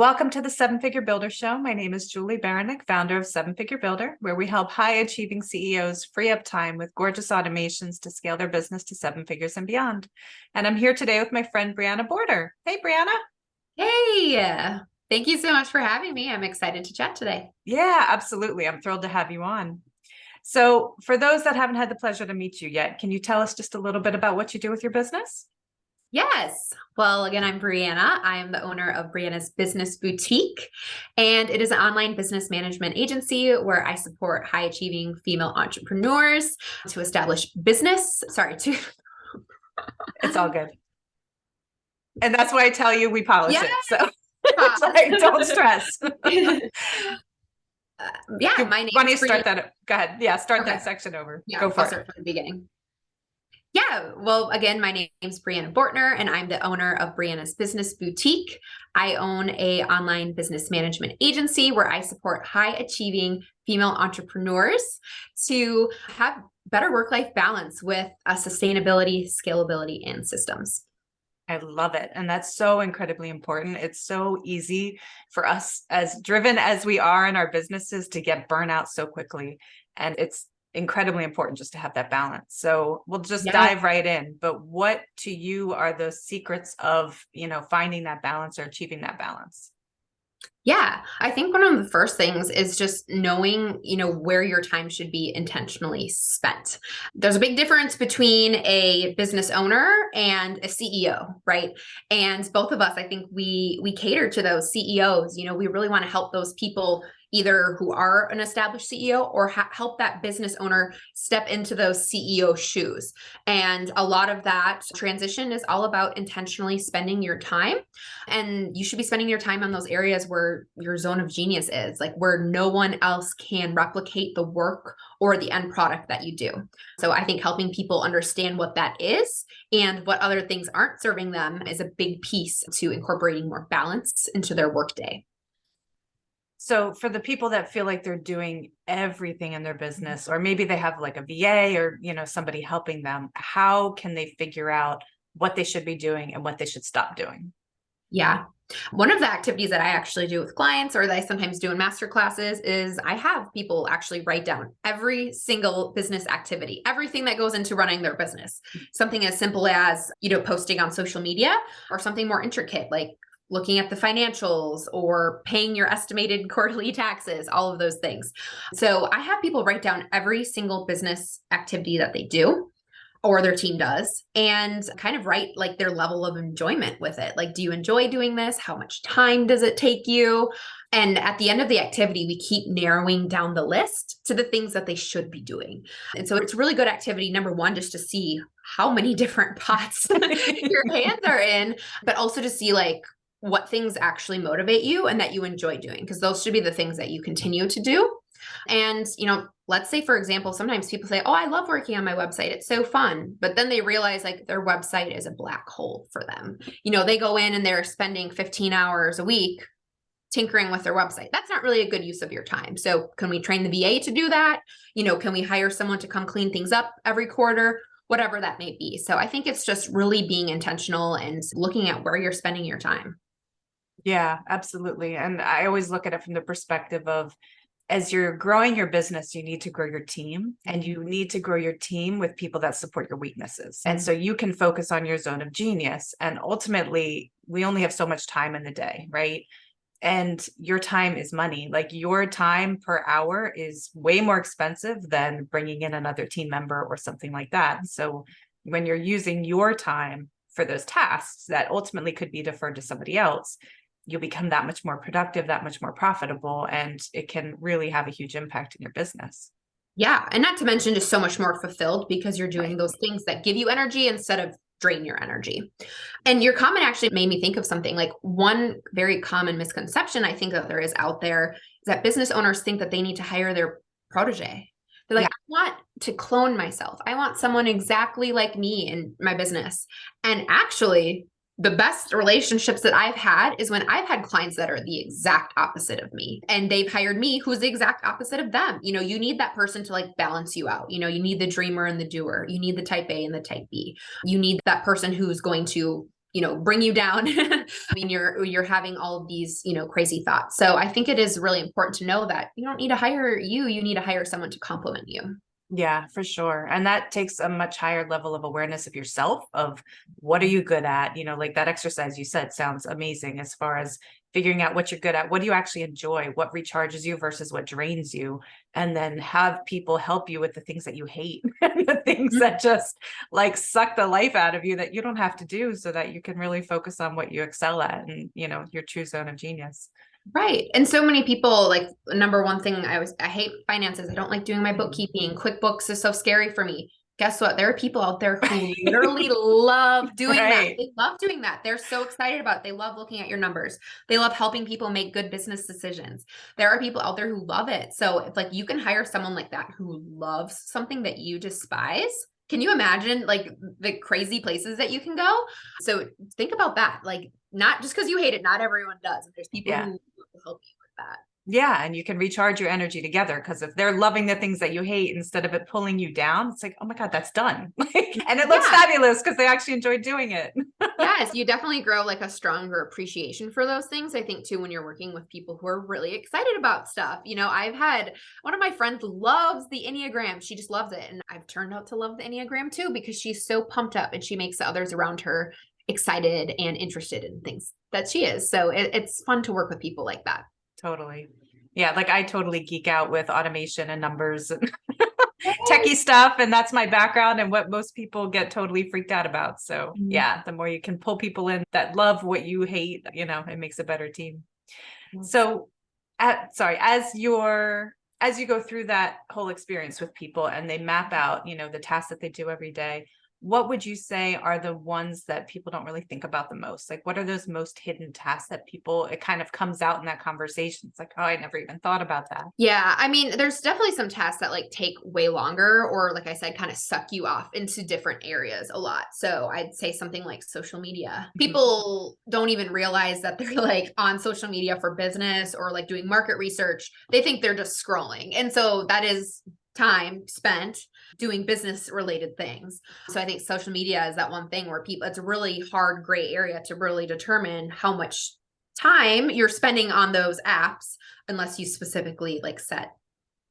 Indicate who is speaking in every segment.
Speaker 1: Welcome to the Seven Figure Builder Show. My name is Julie Baranek, founder of Seven Figure Builder, where we help high-achieving CEOs free up time with gorgeous automations to scale their business to seven figures and beyond. And I'm here today with my friend, Breanna Borter. Hey, Breanna.
Speaker 2: Hey, thank you so much for having me. I'm excited to chat today.
Speaker 1: Yeah, absolutely. I'm thrilled to have you on. So for those that haven't had the pleasure to meet you yet, can you tell us just a little bit about what you do with your business?
Speaker 2: Yes. Well, again, I'm Breanna. I am the owner of Breanna's Business Boutique, and it is an online business management agency where I support high achieving female entrepreneurs to establish business. Sorry, to
Speaker 1: It's all good. And that's why I tell you we polish
Speaker 2: yeah.
Speaker 1: it. So it's like, don't stress.
Speaker 2: Yeah, my name
Speaker 1: Why don't you
Speaker 2: is
Speaker 1: start
Speaker 2: Breanna.
Speaker 1: that? Go ahead. Yeah, start
Speaker 2: Okay.
Speaker 1: that section over.
Speaker 2: Yeah,
Speaker 1: Go for
Speaker 2: I'll
Speaker 1: it.
Speaker 2: start from the beginning. Yeah, well, again, my name's Breanna Bortner, and I'm the owner of Breanna's Business Boutique. I own a online business management agency where I support high-achieving female entrepreneurs to have better work-life balance with sustainability, scalability, and systems.
Speaker 1: I love it. And that's so incredibly important. It's so easy for us, as driven as we are in our businesses, to get burnout so quickly. And it's incredibly important just to have that balance. So we'll just
Speaker 2: Yeah.
Speaker 1: dive right in. But what to you are the secrets of, finding that balance or achieving that balance?
Speaker 2: Yeah, I think one of the first things is just knowing, where your time should be intentionally spent. There's a big difference between a business owner and a CEO, right? And both of us, I think we cater to those CEOs. We really want to help those people either who are an established CEO or help that business owner step into those CEO shoes. And a lot of that transition is all about intentionally spending your time. And you should be spending your time on those areas where your zone of genius is, like where no one else can replicate the work or the end product that you do. So I think helping people understand what that is and what other things aren't serving them is a big piece to incorporating more balance into their workday.
Speaker 1: So for the people that feel like they're doing everything in their business, or maybe they have like a VA or, somebody helping them, how can they figure out what they should be doing and what they should stop doing?
Speaker 2: Yeah. One of the activities that I actually do with clients or that I sometimes do in master classes is I have people actually write down every single business activity, everything that goes into running their business. Something as simple as, posting on social media, or something more intricate like looking at the financials or paying your estimated quarterly taxes, all of those things. So I have people write down every single business activity that they do or their team does, and kind of write like their level of enjoyment with it. Like, do you enjoy doing this? How much time does it take you? And at the end of the activity, we keep narrowing down the list to the things that they should be doing. And so it's really good activity, number one, just to see how many different pots your hands are in, but also to see like what things actually motivate you and that you enjoy doing, because those should be the things that you continue to do. And, let's say, for example, sometimes people say, oh, I love working on my website. It's so fun. But then they realize like their website is a black hole for them. They go in and they're spending 15 hours a week tinkering with their website. That's not really a good use of your time. So can we train the VA to do that? Can we hire someone to come clean things up every quarter? Whatever that may be. So I think it's just really being intentional and looking at where you're spending your time.
Speaker 1: Yeah, absolutely. And I always look at it from the perspective of, as you're growing your business, you need to grow your team, and you need to grow your team with people that support your weaknesses. And so you can focus on your zone of genius. And ultimately, we only have so much time in the day, right? And your time is money. Like, your time per hour is way more expensive than bringing in another team member or something like that. So when you're using your time for those tasks that ultimately could be deferred to somebody else, you'll become that much more productive, that much more profitable, and it can really have a huge impact in your business.
Speaker 2: Yeah. And not to mention just so much more fulfilled because you're doing those things that give you energy instead of drain your energy. And your comment actually made me think of something. Like, one very common misconception I think that there is out there is that business owners think that they need to hire their protege. They're like, I want to clone myself. I want someone exactly like me in my business. And actually, the best relationships that I've had is when I've had clients that are the exact opposite of me, and they've hired me who's the exact opposite of them. You need that person to like balance you out. You need the dreamer and the doer. You need the type A and the type B. You need that person who's going to bring you down. I mean, you're having all of these, crazy thoughts. So I think it is really important to know that you don't need to hire you need to hire someone to complement you.
Speaker 1: Yeah, for sure. And that takes a much higher level of awareness of yourself, of what are you good at? Like that exercise you said sounds amazing as far as figuring out what you're good at. What do you actually enjoy? What recharges you versus what drains you? And then have people help you with the things that you hate, the things that just like suck the life out of you that you don't have to do, so that you can really focus on what you excel at and, your true zone of genius.
Speaker 2: Right. And so many people, like, number one thing, I hate finances. I don't like doing my bookkeeping. QuickBooks is so scary for me. Guess what? There are people out there who literally love doing that.
Speaker 1: Right.
Speaker 2: They love doing that. They're so excited about it. They love looking at your numbers. They love helping people make good business decisions. There are people out there who love it. So if like you can hire someone like that who loves something that you despise, can you imagine like the crazy places that you can go? So think about that. Like, not just because you hate it, not everyone does. There's people
Speaker 1: Yeah.
Speaker 2: who will help you with that.
Speaker 1: Yeah. And you can recharge your energy together, because if they're loving the things that you hate, instead of it pulling you down, it's like, oh my God, that's done. And it looks fabulous because they actually enjoyed doing it.
Speaker 2: Yes, you definitely grow like a stronger appreciation for those things. I think too, when you're working with people who are really excited about stuff. I've had one of my friends loves the Enneagram. She just loves it. And I've turned out to love the Enneagram too, because she's so pumped up and she makes the others around her excited and interested in things that she is. So it's fun to work with people like that.
Speaker 1: Totally. Yeah. Like I totally geek out with automation and numbers and techie stuff. And that's my background and what most people get totally freaked out about. So yeah, the more you can pull people in that love what you hate, it makes a better team. So as you go through that whole experience with people and they map out, the tasks that they do every day, what would you say are the ones that people don't really think about the most? Like, what are those most hidden tasks that it kind of comes out in that conversation? It's like, oh, I never even thought about that.
Speaker 2: Yeah. I mean, there's definitely some tasks that like take way longer, or like I said, kind of suck you off into different areas a lot. So I'd say something like social media. People don't even realize that they're like on social media for business or like doing market research. They think they're just scrolling. And so that is time spent doing business related things. So I think social media is that one thing where it's a really hard gray area to really determine how much time you're spending on those apps, unless you specifically like set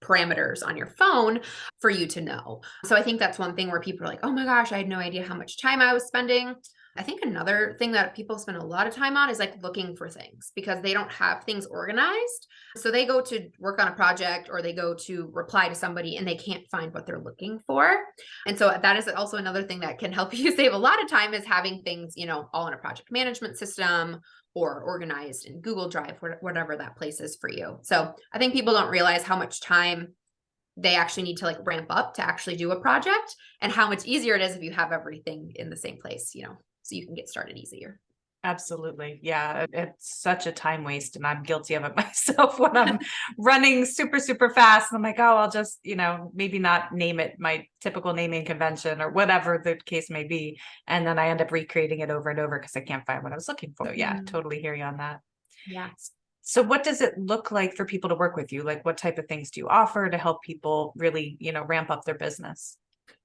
Speaker 2: parameters on your phone for you to know. So I think that's one thing where people are like, oh my gosh, I had no idea how much time I was spending. I think another thing that people spend a lot of time on is like looking for things, because they don't have things organized. So they go to work on a project or they go to reply to somebody and they can't find what they're looking for. And so that is also another thing that can help you save a lot of time, is having things, all in a project management system or organized in Google Drive, whatever that place is for you. So I think people don't realize how much time they actually need to like ramp up to actually do a project, and how much easier it is if you have everything in the same place, so you can get started easier.
Speaker 1: Absolutely. Yeah. It's such a time waste. And I'm guilty of it myself when I'm running super, super fast. And I'm like, oh, I'll just, maybe not name it my typical naming convention or whatever the case may be. And then I end up recreating it over and over because I can't find what I was looking for. So yeah, totally hear you on that.
Speaker 2: Yeah.
Speaker 1: So what does it look like for people to work with you? Like, what type of things do you offer to help people really, ramp up their business?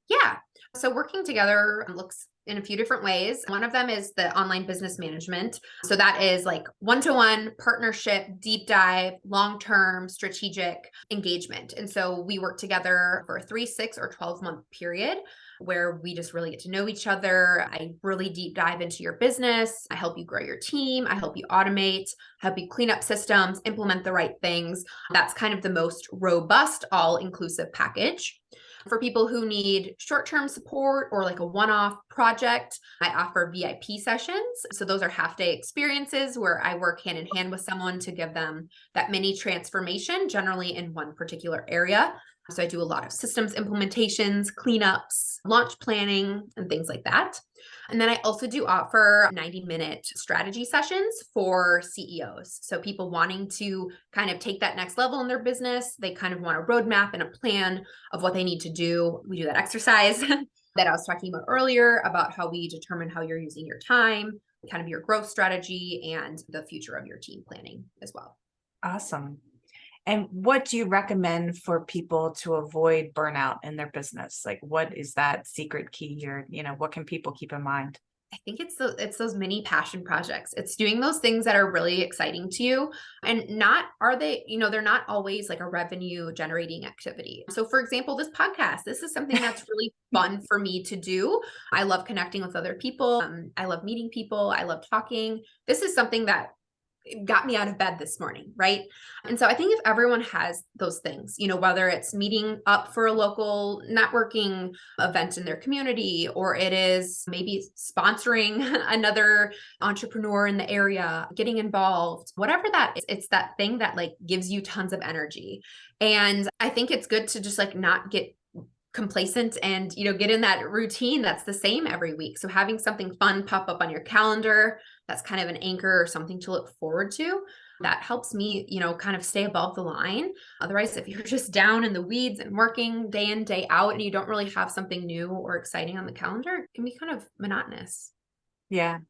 Speaker 2: Yeah. So working together looks in a few different ways. One of them is the online business management. So that is like one-to-one partnership, deep dive, long-term strategic engagement. And so we work together for a 3, 6, or 12-month period where we just really get to know each other. I really deep dive into your business. I help you grow your team. I help you automate, help you clean up systems, implement the right things. That's kind of the most robust, all-inclusive package. For people who need short-term support or like a one-off project, I offer VIP sessions. So those are half-day experiences where I work hand in hand with someone to give them that mini transformation, generally in one particular area. So I do a lot of systems implementations, cleanups, launch planning, and things like that. And then I also do offer 90-minute strategy sessions for CEOs. So people wanting to kind of take that next level in their business, they kind of want a roadmap and a plan of what they need to do. We do that exercise that I was talking about earlier, about how we determine how you're using your time, kind of your growth strategy, and the future of your team planning as well.
Speaker 1: Awesome. And what do you recommend for people to avoid burnout in their business? Like, what is that secret key, or, what can people keep in mind?
Speaker 2: I think it's those mini passion projects. It's doing those things that are really exciting to you, and not are they, they're not always like a revenue generating activity. So for example, this podcast, this is something that's really fun for me to do. I love connecting with other people. I love meeting people. I love talking. This is something that got me out of bed this morning, right? And so I think if everyone has those things, whether it's meeting up for a local networking event in their community, or it is maybe sponsoring another entrepreneur in the area, getting involved, whatever that is, it's that thing that like gives you tons of energy. And I think it's good to just like not get complacent and get in that routine that's the same every week. So having something fun pop up on your calendar, that's kind of an anchor or something to look forward to, that helps me kind of stay above the line. Otherwise, if you're just down in the weeds and working day in day out and you don't really have something new or exciting on the calendar, it can be kind of monotonous.
Speaker 1: Yeah.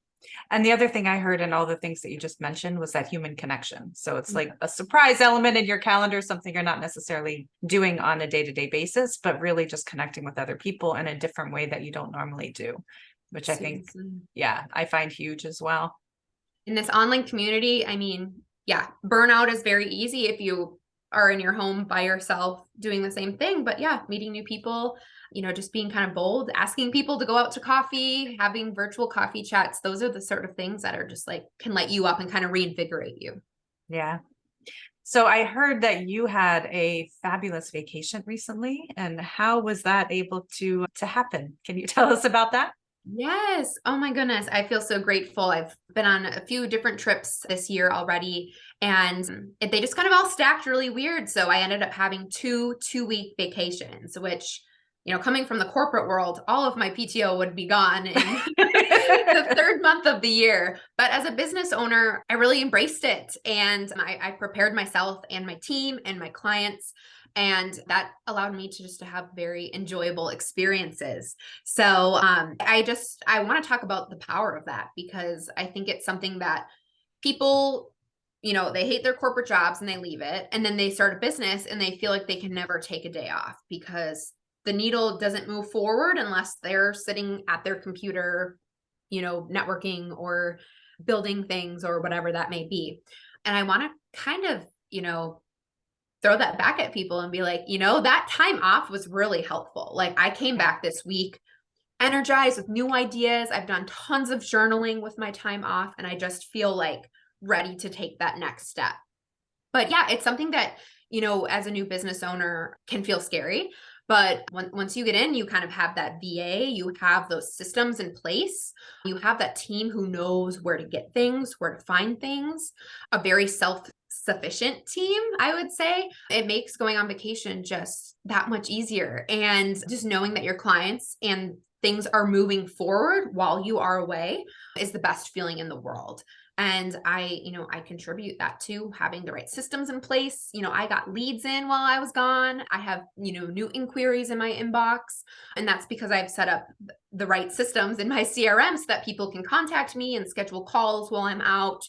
Speaker 1: And the other thing I heard in all the things that you just mentioned was that human connection. So it's like a surprise element in your calendar, something you're not necessarily doing on a day-to-day basis, but really just connecting with other people in a different way that you don't normally do, which I think, yeah, I find huge as well.
Speaker 2: In this online community, I mean, yeah, burnout is very easy if you are in your home by yourself doing the same thing. But yeah, meeting new people, just being kind of bold, asking people to go out to coffee, having virtual coffee chats. Those are the sort of things that are just like can light you up and kind of reinvigorate you.
Speaker 1: Yeah. So I heard that you had a fabulous vacation recently, and how was that able to happen? Can you tell us about that?
Speaker 2: Yes. Oh my goodness. I feel so grateful. I've been on a few different trips this year already, and they just kind of all stacked really weird. So I ended up having two-week vacations, which, coming from the corporate world, all of my PTO would be gone in the third month of the year. But as a business owner, I really embraced it. And I prepared myself and my team and my clients. And that allowed me to just to have very enjoyable experiences. So I want to talk about the power of that, because I think it's something that people, they hate their corporate jobs and they leave it. And then they start a business and they feel like they can never take a day off because the needle doesn't move forward unless they're sitting at their computer, networking or building things or whatever that may be. And I want to kind of, throw that back at people and be like, that time off was really helpful. Like I came back this week energized with new ideas. I've done tons of journaling with my time off, and I just feel like ready to take that next step. But yeah, it's something that, as a new business owner can feel scary. But once you get in, you kind of have that VA, you have those systems in place, you have that team who knows where to get things, where to find things, a very self-sufficient team, I would say. It makes going on vacation just that much easier. And just knowing that your clients and things are moving forward while you are away is the best feeling in the world. And I contribute that to having the right systems in place. I got leads in while I was gone. I have, new inquiries in my inbox. And that's because I've set up the right systems in my CRM so that people can contact me and schedule calls while I'm out.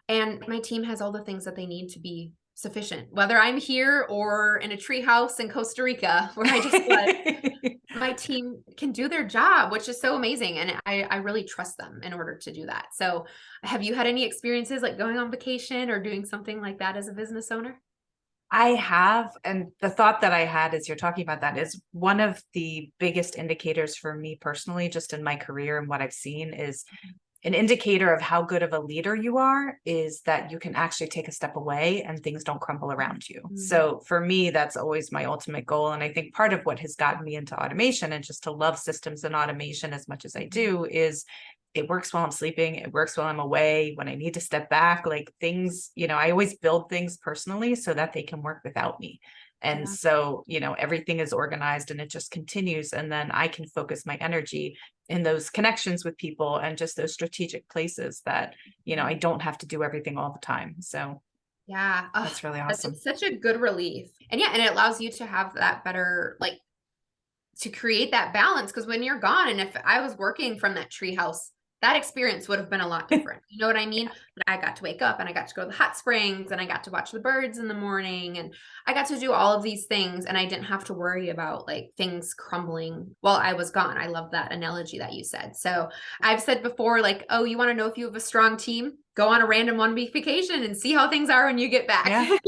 Speaker 2: And my team has all the things that they need to be sufficient, whether I'm here or in a treehouse in Costa Rica, where I just let my team can do their job, which is so amazing. And I really trust them in order to do that. So have you had any experiences like going on vacation or doing something like that as a business owner?
Speaker 1: I have. And the thought that I had as you're talking about that is one of the biggest indicators for me personally, just in my career and what I've seen, is an indicator of how good of a leader you are is that you can actually take a step away and things don't crumble around you. Mm-hmm. So for me, that's always my ultimate goal. And I think part of what has gotten me into automation and just to love systems and automation as much as I do is it works while I'm sleeping. It works while I'm away. When I need to step back, like things, I always build things personally so that they can work without me. And so, everything is organized and it just continues. And then I can focus my energy in those connections with people and just those strategic places that, I don't have to do everything all the time. So
Speaker 2: yeah,
Speaker 1: that's really awesome.
Speaker 2: It's such a good relief. And yeah, and it allows you to have that better, like to create that balance. Cause when you're gone, and if I was working from that treehouse, that experience would have been a lot different. You know what I mean? But I got to wake up and I got to go to the hot springs and I got to watch the birds in the morning and I got to do all of these things and I didn't have to worry about like things crumbling while I was gone. I love that analogy that you said. So I've said before, like, oh, you want to know if you have a strong team? Go on a random 1 week vacation and see how things are when you get back.
Speaker 1: Yeah.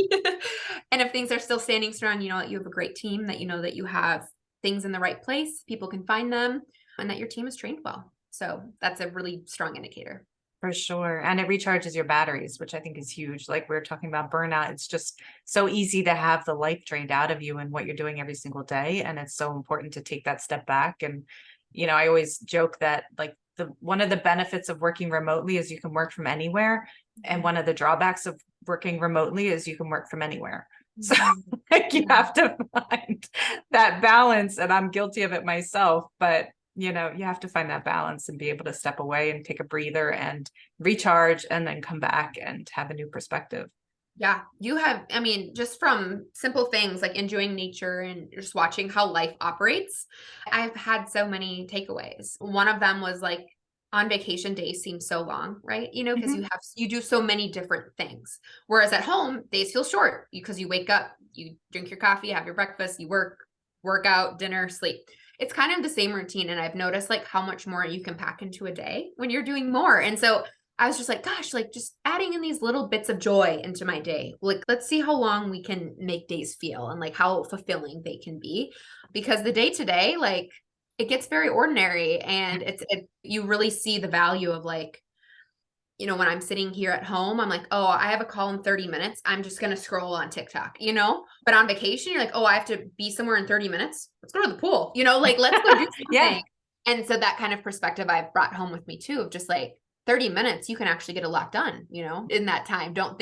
Speaker 2: And if things are still standing strong, you know that you have a great team, that you know that you have things in the right place, people can find them, and that your team is trained well. So that's a really strong indicator.
Speaker 1: For sure. And it recharges your batteries, which I think is huge. Like we are talking about burnout, it's just so easy to have the life drained out of you and what you're doing every single day. And it's so important to take that step back. And, I always joke that like one of the benefits of working remotely is you can work from anywhere. And one of the drawbacks of working remotely is you can work from anywhere. So like you have to find that balance. And I'm guilty of it myself, but you have to find that balance and be able to step away and take a breather and recharge and then come back and have a new perspective.
Speaker 2: Yeah, you have, I mean, just from simple things like enjoying nature and just watching how life operates, I've had so many takeaways. One of them was like, on vacation days seem so long, right? Because you do so many different things. Whereas at home, days feel short because you wake up, you drink your coffee, have your breakfast, you work out, dinner, sleep. It's kind of the same routine. And I've noticed like how much more you can pack into a day when you're doing more. And so I was just like, gosh, like just adding in these little bits of joy into my day. Like, let's see how long we can make days feel and like how fulfilling they can be. Because the day to day, like it gets very ordinary and you really see the value of like, when I'm sitting here at home, I'm like, oh, I have a call in 30 minutes. I'm just going to scroll on TikTok, but on vacation, you're like, oh, I have to be somewhere in 30 minutes. Let's go to the pool, like let's go do something.
Speaker 1: Yeah.
Speaker 2: And so that kind of perspective I've brought home with me too, of just like 30 minutes, you can actually get a lot done, in that time. Don't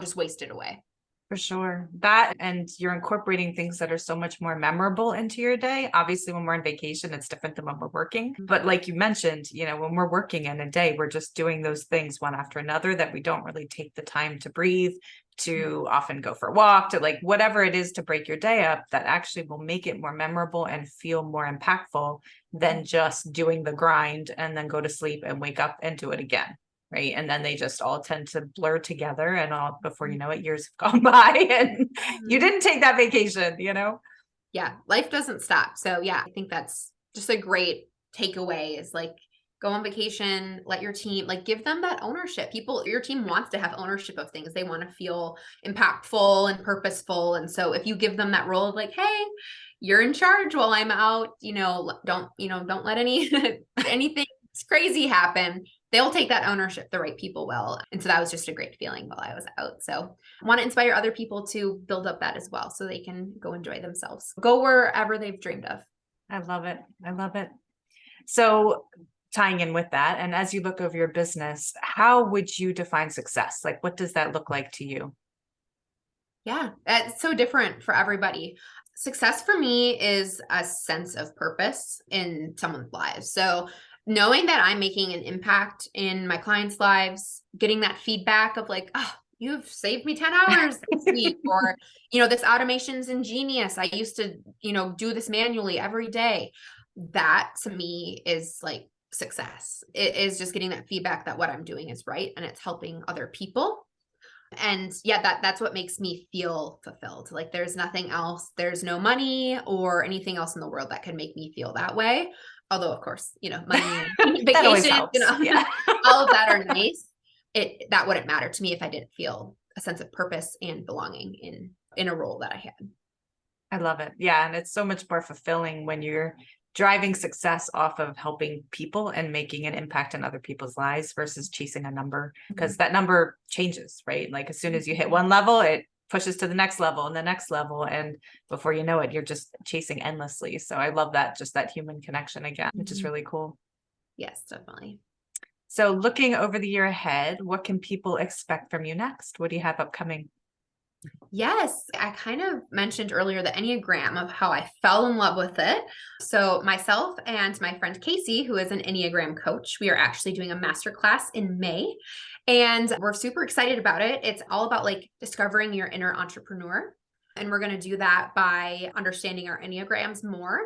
Speaker 2: just waste it away.
Speaker 1: For sure. That, and you're incorporating things that are so much more memorable into your day. Obviously, when we're on vacation, it's different than when we're working. But like you mentioned, when we're working in a day, we're just doing those things one after another that we don't really take the time to breathe, to often go for a walk, to like whatever it is to break your day up, that actually will make it more memorable and feel more impactful than just doing the grind and then go to sleep and wake up and do it again. Right. And then they just all tend to blur together and all before you know it, years have gone by and you didn't take that vacation,
Speaker 2: Yeah. Life doesn't stop. So yeah, I think that's just a great takeaway is like go on vacation, let your team, like give them that ownership. Your team wants to have ownership of things. They want to feel impactful and purposeful. And so if you give them that role of like, hey, you're in charge while I'm out, don't let anything crazy happen. They'll take that ownership, the right people will. And so that was just a great feeling while I was out. So I want to inspire other people to build up that as well so they can go enjoy themselves. Go wherever they've dreamed of.
Speaker 1: I love it. I love it. So tying in with that, and as you look over your business, how would you define success? Like, what does that look like to you?
Speaker 2: Yeah, it's so different for everybody. Success for me is a sense of purpose in someone's lives. So knowing that I'm making an impact in my clients' lives, getting that feedback of like, oh, you've saved me 10 hours this week, or, this automation's ingenious. I used to, do this manually every day. That to me is like success. It is just getting that feedback that what I'm doing is right and it's helping other people. And yeah, that's what makes me feel fulfilled. Like there's nothing else, there's no money or anything else in the world that can make me feel that way. Although of course, money and vacation,
Speaker 1: Yeah.
Speaker 2: all of that are nice. That wouldn't matter to me if I didn't feel a sense of purpose and belonging in a role that I had.
Speaker 1: I love it. Yeah. And it's so much more fulfilling when you're driving success off of helping people and making an impact in other people's lives versus chasing a number, because that number changes, right? Like as soon as you hit one level, it pushes to the next level and the next level. And before you know it, you're just chasing endlessly. So I love that, just that human connection again, which is really cool.
Speaker 2: Yes, definitely.
Speaker 1: So looking over the year ahead, what can people expect from you next? What do you have upcoming?
Speaker 2: Yes, I kind of mentioned earlier the Enneagram of how I fell in love with it. So myself and my friend Casey, who is an Enneagram coach, we are actually doing a masterclass in May and we're super excited about it. It's all about like discovering your inner entrepreneur. And we're going to do that by understanding our Enneagrams more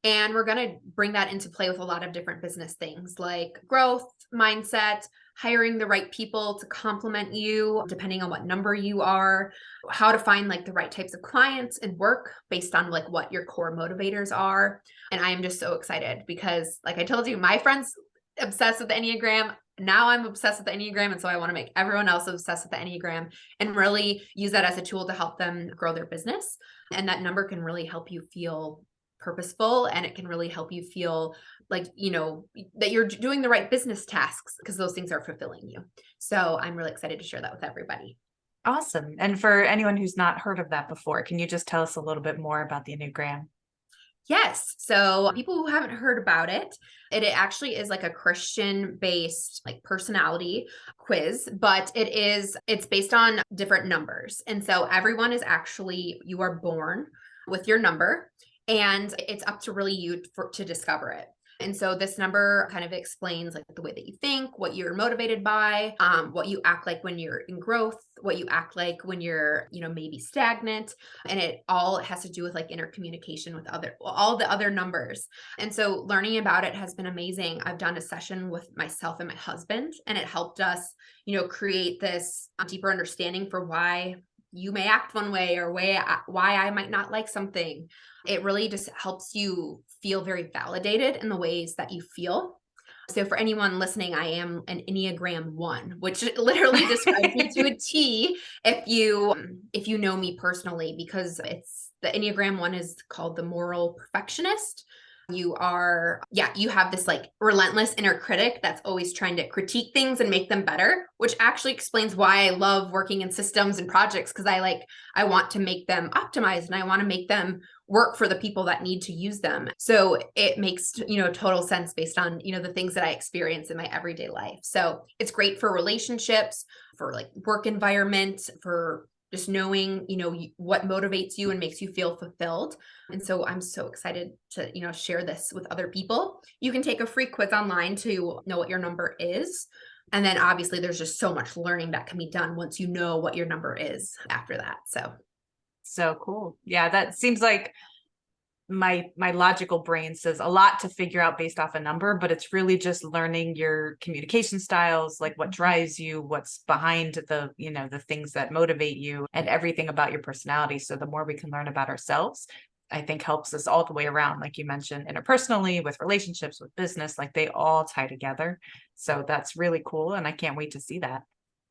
Speaker 2: And we're going to bring that into play with a lot of different business things like growth, mindset, hiring the right people to complement you, depending on what number you are, how to find like the right types of clients and work based on like what your core motivators are. And I am just so excited because, like I told you, my friends obsessed with the Enneagram. Now I'm obsessed with the Enneagram. And so I want to make everyone else obsessed with the Enneagram and really use that as a tool to help them grow their business. And that number can really help you feel purposeful, and it can really help you feel like, that you're doing the right business tasks because those things are fulfilling you. So I'm really excited to share that with everybody.
Speaker 1: Awesome. And for anyone who's not heard of that before, can you just tell us a little bit more about the Enneagram?
Speaker 2: Yes. So people who haven't heard about it, it actually is like a Christian based like personality quiz, but it's based on different numbers. And so everyone is actually, you are born with your number, and it's up to really you to discover it. And so this number kind of explains like the way that you think, what you're motivated by, what you act like when you're in growth, what you act like when you're, maybe stagnant. And it all has to do with like intercommunication with all the other numbers. And so learning about it has been amazing. I've done a session with myself and my husband, and it helped us, create this deeper understanding for why you may act one way or why I might not like something. It really just helps you feel very validated in the ways that you feel. So for anyone listening, I am an Enneagram 1, which literally describes me to a T if you know me personally, because the Enneagram 1 is called the moral perfectionist. You have this like relentless inner critic that's always trying to critique things and make them better, which actually explains why I love working in systems and projects, because I want to make them optimized and I want to make them work for the people that need to use them. So it makes, total sense based on, the things that I experience in my everyday life. So it's great for relationships, for like work environment, for just knowing, what motivates you and makes you feel fulfilled. And so I'm so excited to, share this with other people. You can take a free quiz online to know what your number is. And then obviously there's just so much learning that can be done once you know what your number is after that.
Speaker 1: So cool. Yeah, that seems like my logical brain says a lot to figure out based off a number, but it's really just learning your communication styles, like what drives you, what's behind the things that motivate you, and everything about your personality. So the more we can learn about ourselves, I think helps us all the way around, like you mentioned, interpersonally, with relationships, with business, like they all tie together. So that's really cool. And I can't wait to see that.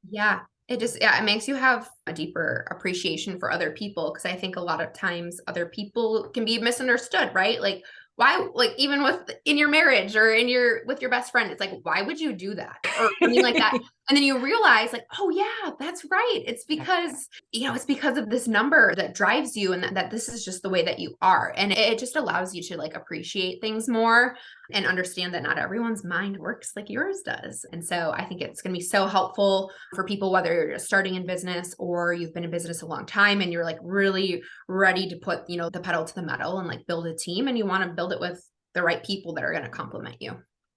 Speaker 2: Yeah. It makes you have a deeper appreciation for other people. Cause I think a lot of times other people can be misunderstood, right? Like why, like even in your marriage or with your best friend, it's like, why would you do that? Or something like that. And then you realize like, oh yeah, that's right. It's because, it's because of this number that drives you, and that this is just the way that you are. And it just allows you to like appreciate things more and understand that not everyone's mind works like yours does. And so I think it's going to be so helpful for people, whether you're just starting in business or you've been in business a long time and you're like really ready to put, the pedal to the metal and like build a team, and you want to build it with the right people that are going to complement you.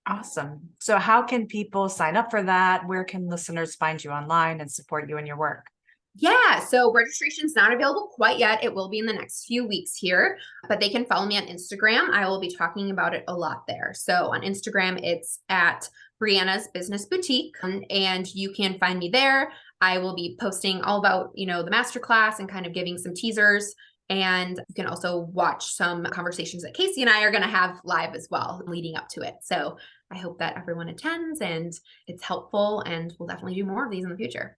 Speaker 1: Awesome. So how can people sign up for that? Where can listeners find you online and support you in your work?
Speaker 2: Yeah, so registration's not available quite yet. It will be in the next few weeks here, but they can follow me on Instagram. I will be talking about it a lot there. So on Instagram, it's at Breanna's Business Boutique, and you can find me there. I will be posting all about, the masterclass and kind of giving some teasers. And you can also watch some conversations that Casey and I are going to have live as well leading up to it. So I hope that everyone attends and it's helpful, and we'll definitely do more of these in the future.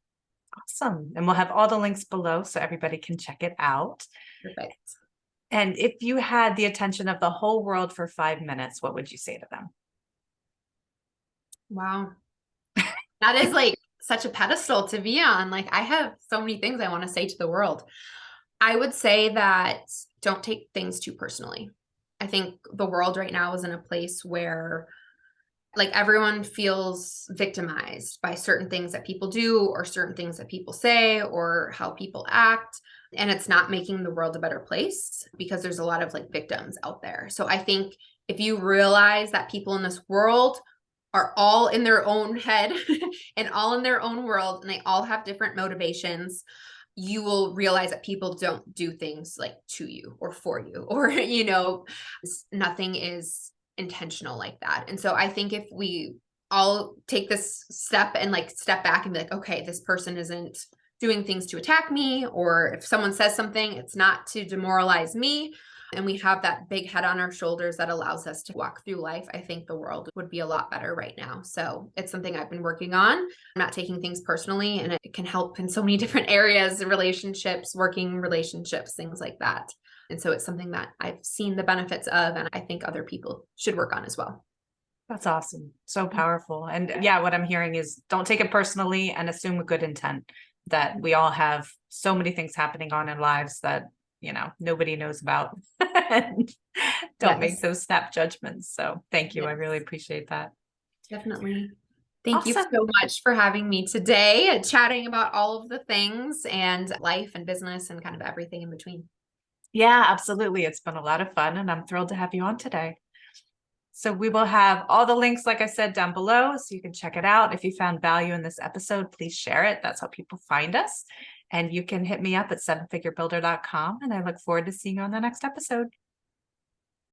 Speaker 1: Awesome. And we'll have all the links below so everybody can check it out.
Speaker 2: Perfect.
Speaker 1: And if you had the attention of the whole world for 5 minutes, what would you say to them?
Speaker 2: Wow. That is like such a pedestal to be on. Like I have so many things I want to say to the world. I would say that don't take things too personally. I think the world right now is in a place where like everyone feels victimized by certain things that people do or certain things that people say or how people act. And it's not making the world a better place because there's a lot of like victims out there. So I think if you realize that people in this world are all in their own head and all in their own world, and they all have different motivations, you will realize that people don't do things like to you or for you, or, nothing is intentional like that. And so I think if we all take this step and like step back and be like, okay, this person isn't doing things to attack me, or if someone says something, it's not to demoralize me. And we have that big head on our shoulders that allows us to walk through life. I think the world would be a lot better right now. So it's something I've been working on. I'm not taking things personally, and it can help in so many different areas, relationships, working relationships, things like that. And so it's something that I've seen the benefits of, and I think other people should work on as well.
Speaker 1: That's awesome. So powerful. And yeah, what I'm hearing is don't take it personally and assume with good intent that we all have so many things happening on in lives that, nobody knows about. And don't make
Speaker 2: Yes,
Speaker 1: those snap judgments. So thank you. I
Speaker 2: yes,
Speaker 1: really appreciate that.
Speaker 2: definitely. Thank you
Speaker 1: Awesome.
Speaker 2: so much for having me today, chatting about all of the things and life and business and kind of everything in between.
Speaker 1: Yeah, absolutely. It's been a lot of fun and I'm thrilled to have you on today. So we will have all the links, like I said, down below, so you can check it out. If you found value in this episode, please share it. That's how people find us. And you can hit me up at sevenfigurebuilder.com. And I look forward to seeing you on the next episode.